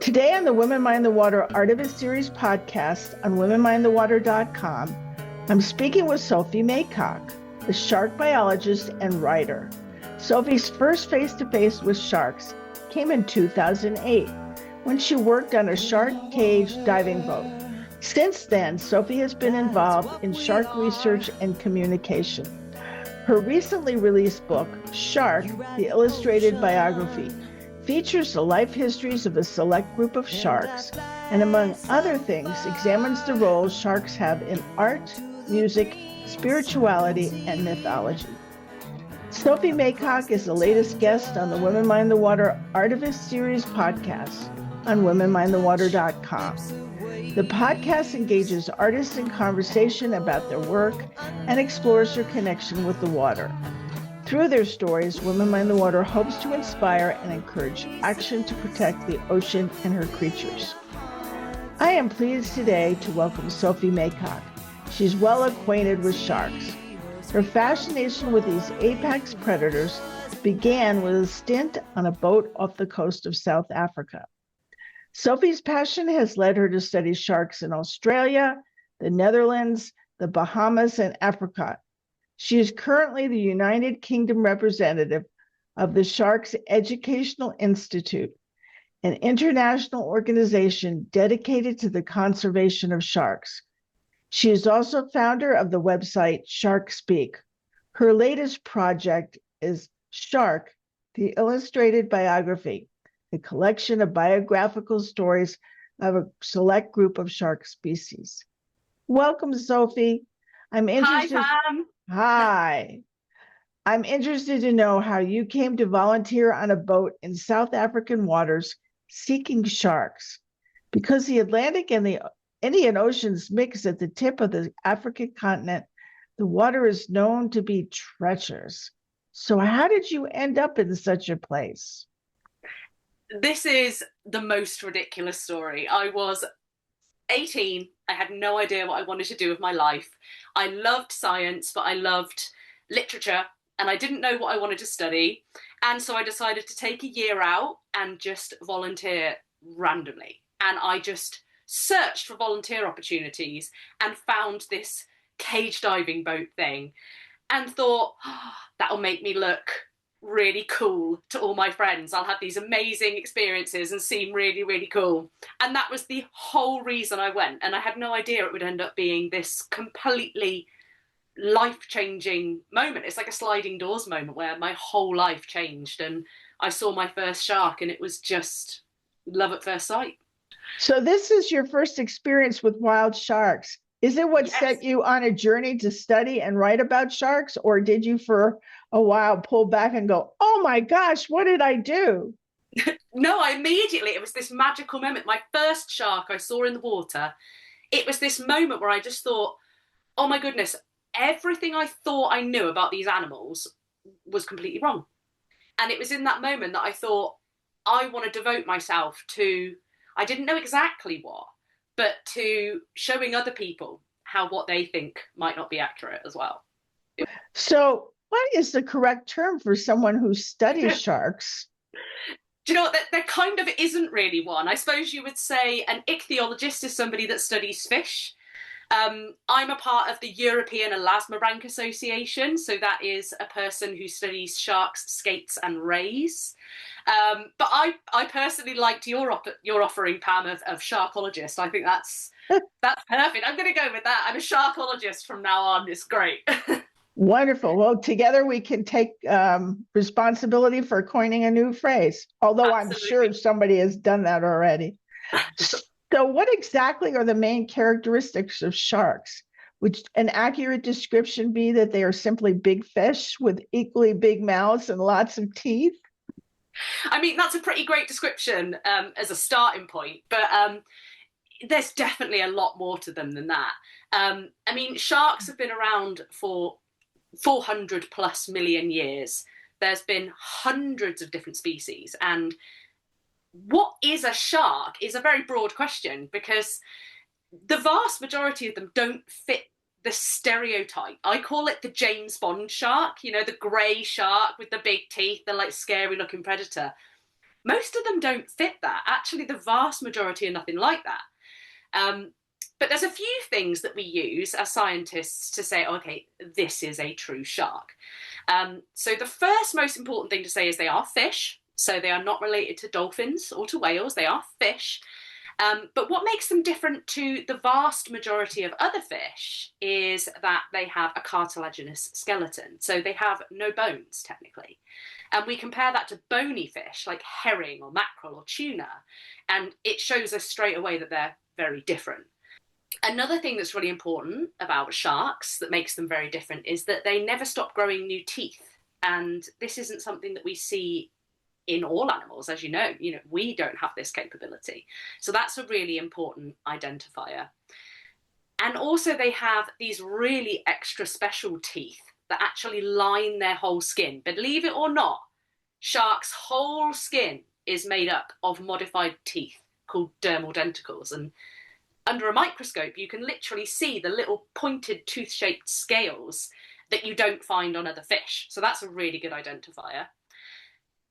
Today on the Women Mind the Water Artivist Series podcast on womenmindthewater.com, I'm speaking with Sophie Maycock, a shark biologist and writer. Sophie's first face-to-face with sharks came in 2008 when she worked on a shark cage diving boat. Since then, Sophie has been involved in shark research and communication. Her recently released book, Shark, the Illustrated Biography, features the life histories of a select group of sharks, and among other things, examines the roles sharks have in art, music, spirituality, and mythology. Sophie Maycock is the latest guest on the Women Mind the Water Artivist Series podcast on womenmindthewater.com. The podcast engages artists in conversation about their work and explores their connection with the water. Through their stories, Women Mind the Water hopes to inspire and encourage action to protect the ocean and her creatures. I am pleased today to welcome Sophie Maycock. She's well acquainted with sharks. Her fascination with these apex predators began with a stint on a boat off the coast of South Africa. Sophie's passion has led her to study sharks in Australia, the Netherlands, the Bahamas, and Africa. She is currently the United Kingdom representative of the Sharks Educational Institute, an international organization dedicated to the conservation of sharks. She is also founder of the website SharkSpeak. Her latest project is Shark, the Illustrated Biography, a collection of biographical stories of a select group of shark species. Welcome, Sophie. I'm interested. Hi, Pam. Hi. I'm interested to know how you came to volunteer on a boat in South African waters seeking sharks. Because the Atlantic and the Indian Oceans mix at the tip of the African continent, the water is known to be treacherous. So how did you end up in such a place? This is the most ridiculous story. I was 18. I had no idea what I wanted to do with my life. I loved science, but I loved literature, and I didn't know what I wanted to study. And so I decided to take a year out and just volunteer randomly. And I just searched for volunteer opportunities and found this cage diving boat thing and thought, that'll make me look really cool to all my friends. I'll have these amazing experiences and seem really, really cool. And that was the whole reason I went. And I had no idea it would end up being this completely life-changing moment. It's like a sliding doors moment where my whole life changed and I saw my first shark and it was just love at first sight. So this is your first experience with wild sharks. Is it what Yes. set you on a journey to study and write about sharks, or did you for a while pull back and go, oh my gosh, what did I do? No, it was this magical moment. My first shark I saw in the water, it was this moment where I just thought, oh my goodness, everything I thought I knew about these animals was completely wrong. And it was in that moment that I thought, I want to devote myself to, I didn't know exactly what, but to showing other people how what they think might not be accurate as well. So what is the correct term for someone who studies sharks? Do you know what? There kind of isn't really one. I suppose you would say an ichthyologist is somebody that studies fish. I'm a part of the European Elasmobranchs Association, so that is a person who studies sharks, skates, and rays. But I personally liked your offering, Pam, of sharkologist. I think that's perfect. I'm going to go with that. I'm a sharkologist from now on. It's great. Wonderful. Well, together we can take responsibility for coining a new phrase, although Absolutely. I'm sure somebody has done that already. So what exactly are the main characteristics of sharks? Would an accurate description be that they are simply big fish with equally big mouths and lots of teeth? I mean, that's a pretty great description as a starting point, but there's definitely a lot more to them than that. I mean, sharks have been around for 400 plus million years. There's been hundreds of different species, and what is a shark is a very broad question because the vast majority of them don't fit the stereotype. I call it the James Bond shark, you know, the grey shark with the big teeth, the like scary looking predator. Most of them don't fit that. Actually, the vast majority are nothing like that. But there's a few things that we use as scientists to say, okay, this is a true shark. So the first most important thing to say is they are fish. So they are not related to dolphins or to whales. They are fish. But what makes them different to the vast majority of other fish is that they have a cartilaginous skeleton. So they have no bones, technically. And we compare that to bony fish like herring or mackerel or tuna, and it shows us straight away that they're very different. Another thing that's really important about sharks that makes them very different is that they never stop growing new teeth. And this isn't something that we see in all animals, as you know, we don't have this capability. So that's a really important identifier. And also they have these really extra special teeth that actually line their whole skin. Believe it or not, sharks' whole skin is made up of modified teeth called dermal denticles. And under a microscope, you can literally see the little pointed tooth-shaped scales that you don't find on other fish. So that's a really good identifier.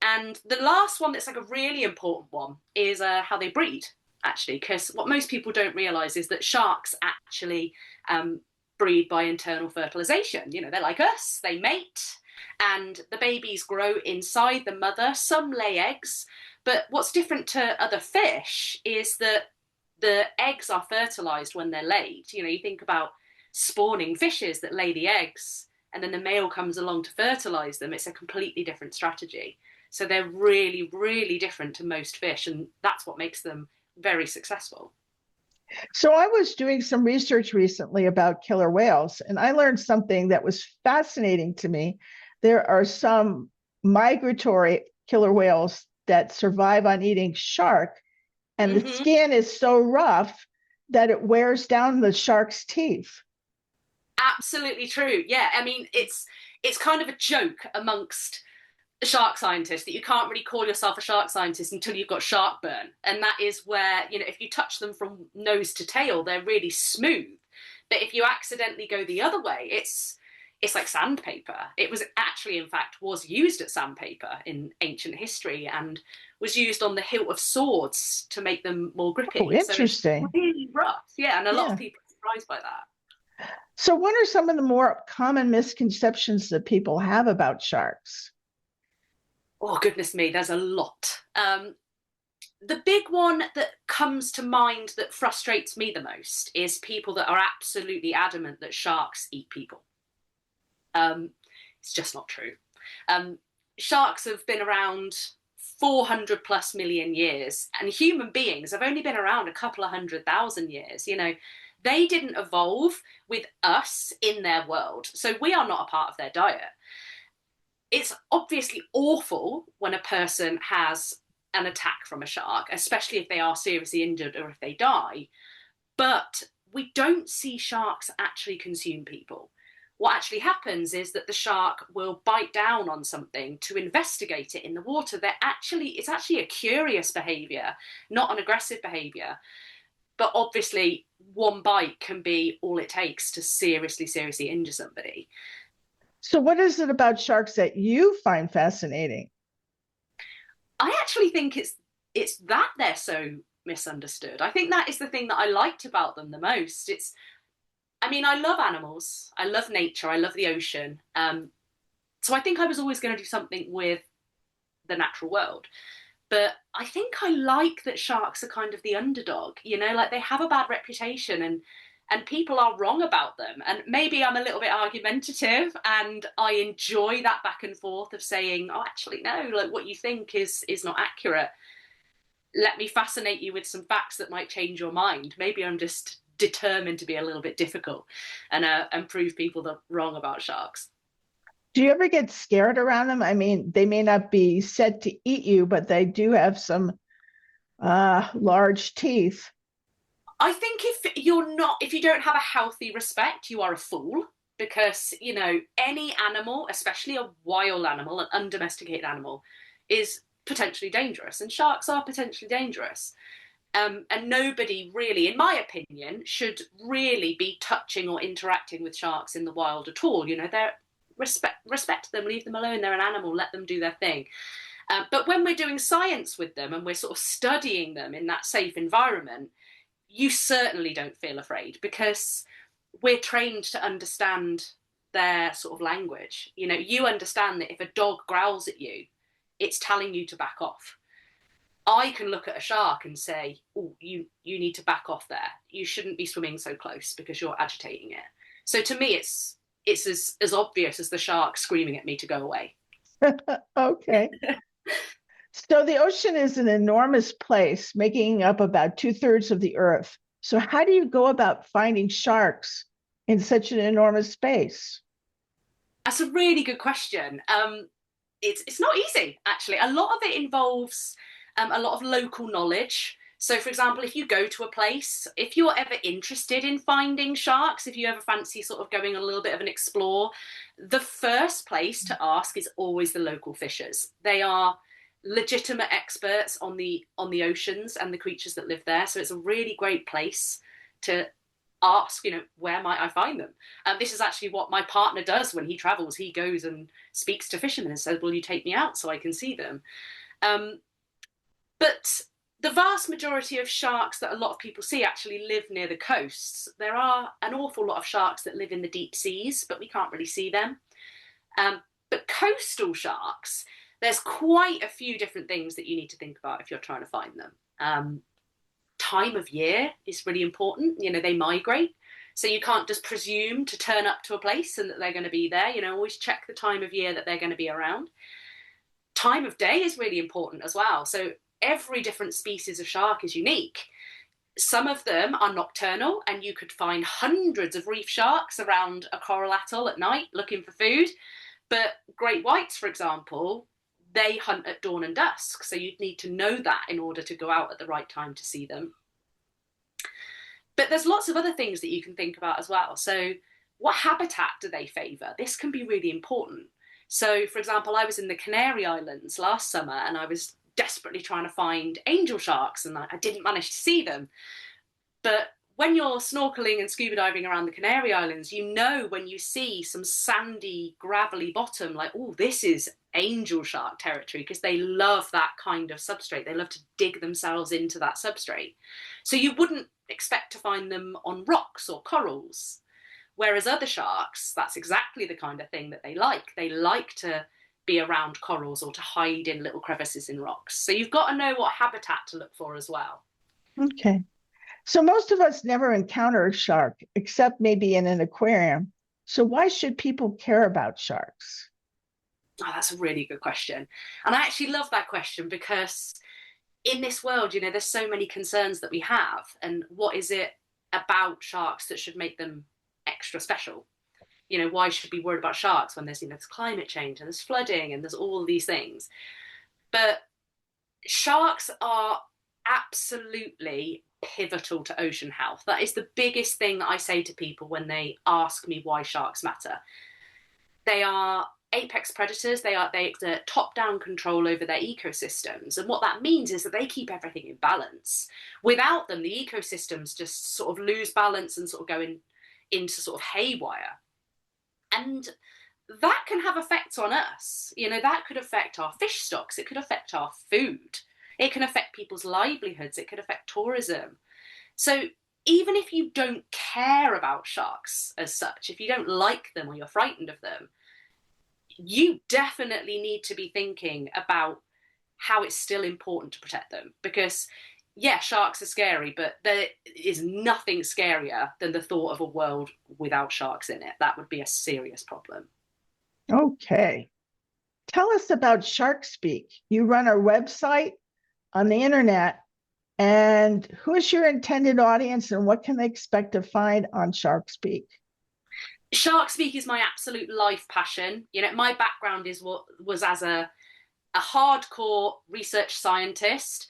And the last one that's like a really important one is how they breed, actually, because what most people don't realise is that sharks actually breed by internal fertilisation. They're like us, they mate, and the babies grow inside the mother. Some lay eggs, but what's different to other fish is that the eggs are fertilised when they're laid. You think about spawning fishes that lay the eggs, and then the male comes along to fertilise them. It's a completely different strategy. So they're really, really different to most fish, and that's what makes them very successful. So I was doing some research recently about killer whales, and I learned something that was fascinating to me. There are some migratory killer whales that survive on eating shark, and the skin is so rough that it wears down the shark's teeth. Absolutely true. Yeah, I mean, it's kind of a joke amongst shark scientists that you can't really call yourself a shark scientist until you've got shark burn. And that is where, if you touch them from nose to tail, they're really smooth. But if you accidentally go the other way, it's like sandpaper. It was actually, in fact, was used as sandpaper in ancient history and was used on the hilt of swords to make them more grippy. Oh, interesting. So it's really rough. Yeah, and a lot of people are surprised by that. So what are some of the more common misconceptions that people have about sharks? Oh, goodness me, there's a lot. The big one that comes to mind that frustrates me the most is people that are absolutely adamant that sharks eat people. It's just not true. Sharks have been around 400 plus million years, and human beings have only been around a couple of 100,000 years. They didn't evolve with us in their world, so we are not a part of their diet. It's obviously awful when a person has an attack from a shark, especially if they are seriously injured or if they die. But we don't see sharks actually consume people. What actually happens is that the shark will bite down on something to investigate it in the water. It's actually a curious behaviour, not an aggressive behaviour. But obviously, one bite can be all it takes to seriously, seriously injure somebody. So what is it about sharks that you find fascinating? I actually think it's that they're so misunderstood. I think that is the thing that I liked about them the most. I love animals. I love nature. I love the ocean. So I think I was always going to do something with the natural world. But I think I like that sharks are kind of the underdog. Like they have a bad reputation and people are wrong about them. And maybe I'm a little bit argumentative and I enjoy that back and forth of saying, oh, actually, no, like what you think is not accurate. Let me fascinate you with some facts that might change your mind. Maybe I'm just determined to be a little bit difficult and prove people wrong about sharks. Do you ever get scared around them? They may not be said to eat you, but they do have some large teeth. I think if you don't have a healthy respect, you are a fool, because, any animal, especially a wild animal, an undomesticated animal, is potentially dangerous, and sharks are potentially dangerous. And nobody really, in my opinion, should really be touching or interacting with sharks in the wild at all. They're respect them, leave them alone. They're an animal, let them do their thing. But when we're doing science with them and we're sort of studying them in that safe environment, you certainly don't feel afraid because we're trained to understand their sort of language. You know, you understand that if a dog growls at you, it's telling you to back off. I can look at a shark and say, oh, you need to back off there. You shouldn't be swimming so close because you're agitating it. So to me, it's as obvious as the shark screaming at me to go away. Okay. So the ocean is an enormous place, making up about 2/3 of the earth. So how do you go about finding sharks in such an enormous space? That's a really good question. It's not easy, actually. A lot of it involves a lot of local knowledge. So, for example, if you go to a place, if you're ever interested in finding sharks, if you ever fancy sort of going a little bit of an explore, the first place to ask is always the local fishers. They are legitimate experts on the oceans and the creatures that live there. So it's a really great place to ask, you know, where might I find them? This is actually what my partner does when he travels. He goes and speaks to fishermen and says, will you take me out so I can see them? But the vast majority of sharks that a lot of people see actually live near the coasts. There are an awful lot of sharks that live in the deep seas, but we can't really see them. But coastal sharks, there's quite a few different things that you need to think about if you're trying to find them. Time of year is really important. You know, they migrate. So you can't just presume to turn up to a place and that they're going to be there. You know, always check the time of year that they're going to be around. Time of day is really important as well. So every different species of shark is unique. Some of them are nocturnal, and you could find hundreds of reef sharks around a coral atoll at night looking for food. But great whites, for example, they hunt at dawn and dusk. So you'd need to know that in order to go out at the right time to see them. But there's lots of other things that you can think about as well. So what habitat do they favour? This can be really important. So, for example, I was in the Canary Islands last summer and I was desperately trying to find angel sharks and I didn't manage to see them. But when you're snorkeling and scuba diving around the Canary Islands, you know when you see some sandy, gravelly bottom, like, oh, this is angel shark territory, because they love that kind of substrate. They love to dig themselves into that substrate. So you wouldn't expect to find them on rocks or corals. Whereas other sharks, that's exactly the kind of thing that they like. They like to be around corals or to hide in little crevices in rocks. So you've got to know what habitat to look for as well. Okay. So most of us never encounter a shark, except maybe in an aquarium. So why should people care about sharks? Oh, that's a really good question. And I actually love that question because in this world, you know, there's so many concerns that we have. And what is it about sharks that should make them extra special? You know, why should we be worried about sharks when there's, you know, there's climate change and there's flooding and there's all these things? But sharks are absolutely pivotal to ocean health. That is the biggest thing that I say to people when they ask me why sharks matter. They are apex predators. They exert top-down control over their ecosystems. And what that means is that they keep everything in balance. Without them, the ecosystems just sort of lose balance and sort of go into sort of haywire. And that can have effects on us. You know, that could affect our fish stocks. It could affect our food. It can affect people's livelihoods. It could affect tourism. So even if you don't care about sharks as such, if you don't like them or you're frightened of them, you definitely need to be thinking about how it's still important to protect them. Because, yeah, sharks are scary, but there is nothing scarier than the thought of a world without sharks in it. That would be a serious problem. Okay. Tell us about SharkSpeak. You run a website on the internet, and who is your intended audience and what can they expect to find on SharkSpeak? SharkSpeak is my absolute life passion. You know, my background was as a hardcore research scientist,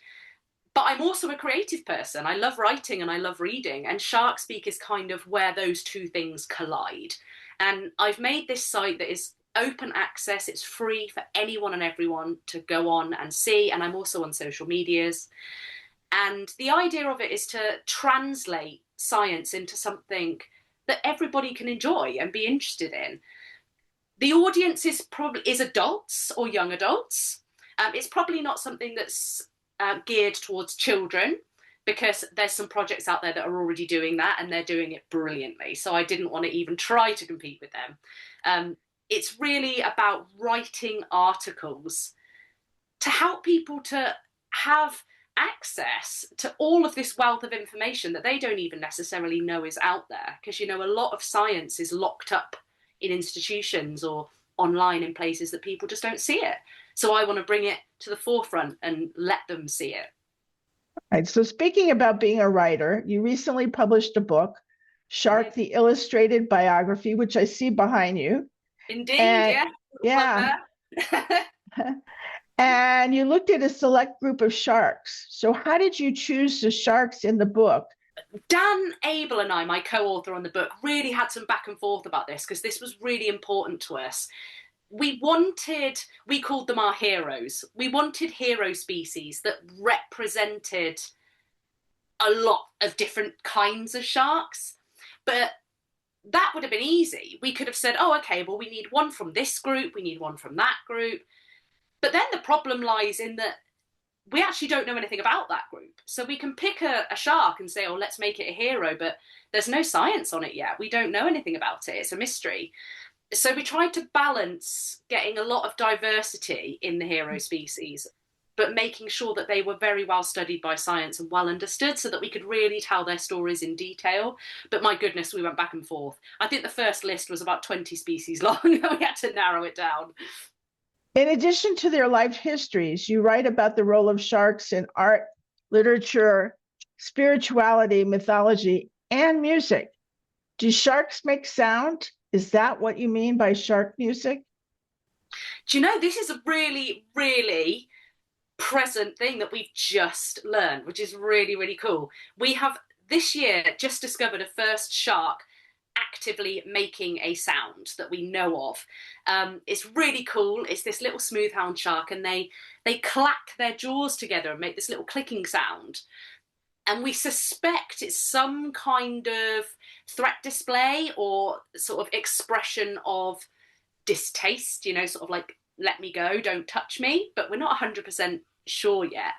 but I'm also a creative person. I love writing and I love reading, and SharkSpeak is kind of where those two things collide. And I've made this site that is open access. It's free for anyone and everyone to go on and see, and I'm also on social medias. And the idea of it is to translate science into something that everybody can enjoy and be interested in. The audience is adults or young adults. It's probably not something that's geared towards children, because there's some projects out there that are already doing that and they're doing it brilliantly. So I didn't want to even try to compete with them. It's really about writing articles to help people to have access to all of this wealth of information that they don't even necessarily know is out there. Because, you know, a lot of science is locked up in institutions or online in places that people just don't see it. So I want to bring it to the forefront and let them see it. Right. So speaking about being a writer, you recently published a book, Shark, the Illustrated Biography, which I see behind you. Indeed, and, yeah. And you looked at a select group of sharks. So how did you choose the sharks in the book? Dan Abel and I, my co-author on the book, really had some back and forth about this, because this was really important to us. We called them our heroes. We wanted hero species that represented a lot of different kinds of sharks. But that would have been easy. We could have said, oh, okay, well, we need one from this group, we need one from that group. But then the problem lies in that we actually don't know anything about that group. So we can pick a shark and say, oh, let's make it a hero, but there's no science on it yet. We don't know anything about it. It's a mystery. So we tried to balance getting a lot of diversity in the hero species, but making sure that they were very well studied by science and well understood, so that we could really tell their stories in detail. But my goodness, we went back and forth. I think the first list was about 20 species long, and we had to narrow it down. In addition to their life histories, you write about the role of sharks in art, literature, spirituality, mythology, and music. Do sharks make sound? Is that what you mean by shark music? Do you know, this is a really, really present thing that we've just learned, which is really, really cool. We have this year just discovered a first shark actively making a sound that we know of. It's really cool. It's this little smoothhound shark, and they clack their jaws together and make this little clicking sound. And we suspect it's some kind of threat display or sort of expression of distaste, you know, sort of like, let me go, don't touch me. But we're not 100% sure yet.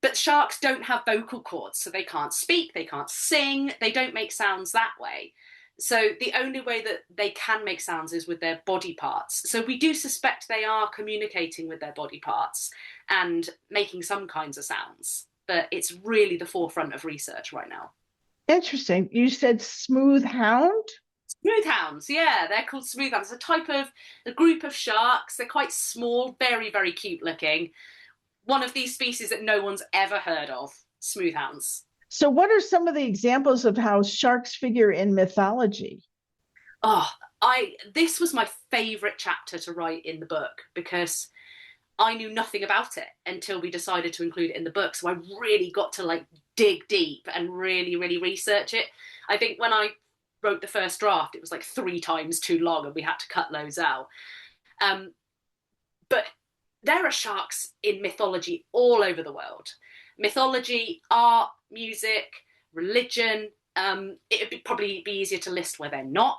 But sharks don't have vocal cords, so they can't speak, they can't sing, they don't make sounds that way. So the only way that they can make sounds is with their body parts. So we do suspect they are communicating with their body parts and making some kinds of sounds. But it's really the forefront of research right now. Interesting. You said smooth hound? Smooth hounds, yeah, they're called smooth hounds. It's a group of sharks. They're quite small, very, very cute looking. One of these species that no one's ever heard of, smooth hounds. So what are some of the examples of how sharks figure in mythology? This was my favorite chapter to write in the book, because I knew nothing about it until we decided to include it in the book. So I really got to dig deep and really, really research it. I think when I wrote the first draft, it was 3 times too long and we had to cut loads out. But there are sharks in mythology all over the world. Mythology, art, music, religion. It would probably be easier to list where they're not.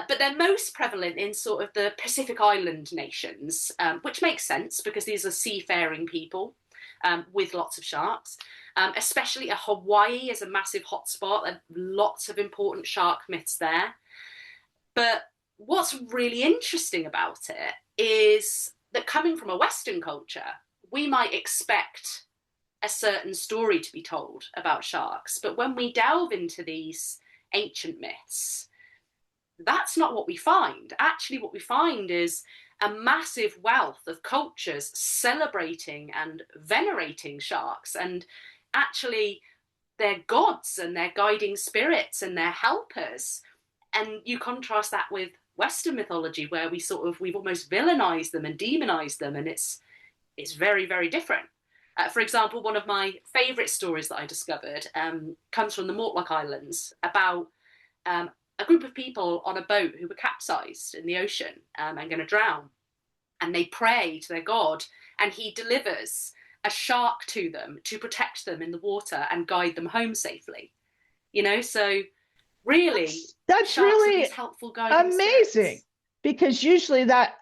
But they're most prevalent in sort of the Pacific Island nations, which makes sense because these are seafaring people with lots of sharks. Especially Hawaii is a massive hotspot. There are lots of important shark myths there. But what's really interesting about it is that coming from a Western culture, we might expect a certain story to be told about sharks. But when we delve into these ancient myths, that's not what we find. Actually, what we find is a massive wealth of cultures celebrating and venerating sharks, and actually they're gods and they're guiding spirits and they're helpers. And you contrast that with Western mythology, where we've almost villainized them and demonized them, and it's very, very different. For example, one of my favorite stories that I discovered comes from the Mortlock Islands, about a group of people on a boat who were capsized in the ocean and going to drown. And they pray to their god, and he delivers a shark to them to protect them in the water and guide them home safely. You know, so really, that's really helpful guiding amazing spirits. Because usually that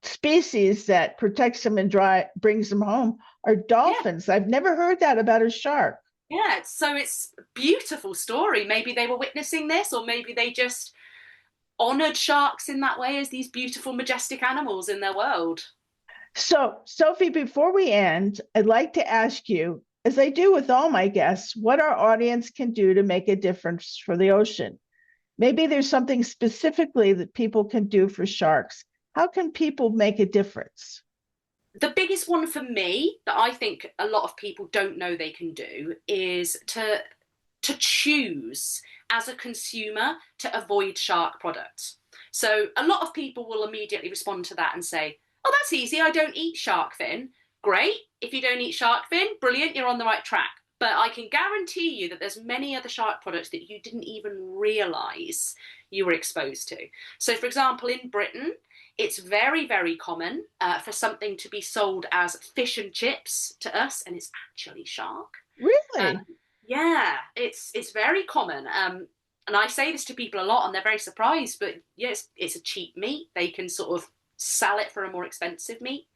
species that protects them and brings them home are dolphins. Yeah. I've never heard that about a shark. Yeah, so it's a beautiful story. Maybe they were witnessing this, or maybe they just honored sharks in that way as these beautiful, majestic animals in their world. So, Sophie, before we end, I'd like to ask you, as I do with all my guests, what our audience can do to make a difference for the ocean. Maybe there's something specifically that people can do for sharks. How can people make a difference? The biggest one for me that I think a lot of people don't know they can do is to choose as a consumer to avoid shark products. So a lot of people will immediately respond to that and say, oh, that's easy, I don't eat shark fin. Great, if you don't eat shark fin, brilliant, you're on the right track. But I can guarantee you that there's many other shark products that you didn't even realise you were exposed to. So for example, in Britain, it's very, very common for something to be sold as fish and chips to us, and it's actually shark. Really? Yeah, it's very common. And I say this to people a lot, and they're very surprised. But yes, it's a cheap meat. They can sort of sell it for a more expensive meat.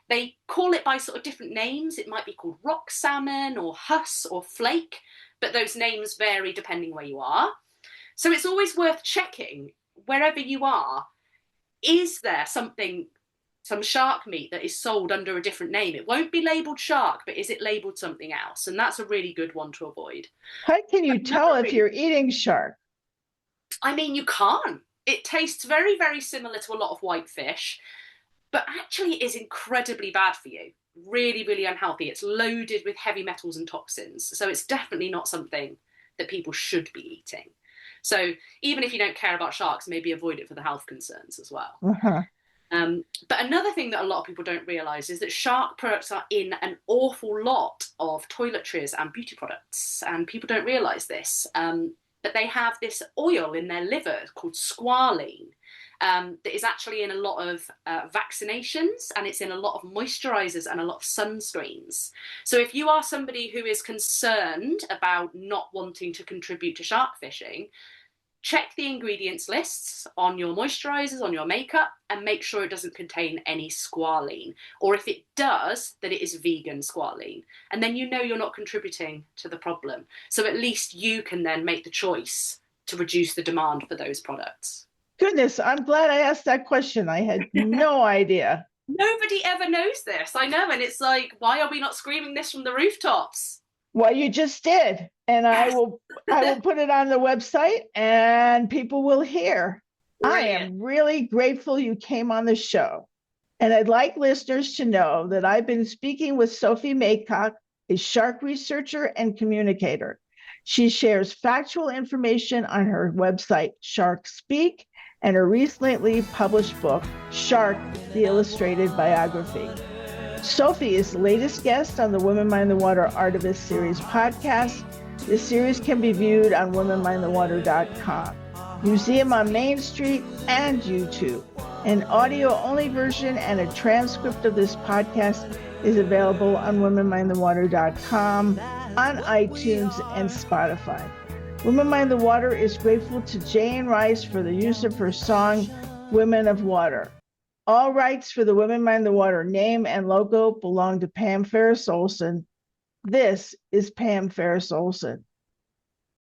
They call it by sort of different names. It might be called rock salmon or huss or flake, but those names vary depending where you are. So it's always worth checking wherever you are. Is there some shark meat that is sold under a different name? It won't be labelled shark, but is it labelled something else? And that's a really good one to avoid. How can you tell if you're eating shark? I mean, you can't. It tastes very, very similar to a lot of white fish, but actually it is incredibly bad for you. Really, really unhealthy. It's loaded with heavy metals and toxins. So it's definitely not something that people should be eating. So even if you don't care about sharks, maybe avoid it for the health concerns as well. Uh-huh. But another thing that a lot of people don't realise is that shark products are in an awful lot of toiletries and beauty products, and people don't realise this. But they have this oil in their liver called squalene that is actually in a lot of vaccinations, and it's in a lot of moisturisers and a lot of sunscreens. So if you are somebody who is concerned about not wanting to contribute to shark fishing, check the ingredients lists on your moisturisers, on your makeup, and make sure it doesn't contain any squalene. Or if it does, that it is vegan squalene. And then you know you're not contributing to the problem. So at least you can then make the choice to reduce the demand for those products. Goodness, I'm glad I asked that question. I had no idea. Nobody ever knows this, I know. And it's like, why are we not screaming this from the rooftops? Well, you just did. And yes. I will put it on the website and people will hear. Brilliant. I am really grateful you came on the show. And I'd like listeners to know that I've been speaking with Sophie Maycock, a shark researcher and communicator. She shares factual information on her website, SharkSpeak, and her recently published book, Shark, the Illustrated Biography. Sophie is the latest guest on the Women Mind the Water Artivist series podcast. This series can be viewed on womenmindthewater.com, Museum on Main Street, and YouTube. An audio-only version and a transcript of this podcast is available on womenmindthewater.com, on iTunes, and Spotify. Women Mind the Water is grateful to Jane Rice for the use of her song, Women of Water. All rights for the Women Mind the Water name and logo belong to Pam Ferris-Olson. This is Pam Ferris-Olson.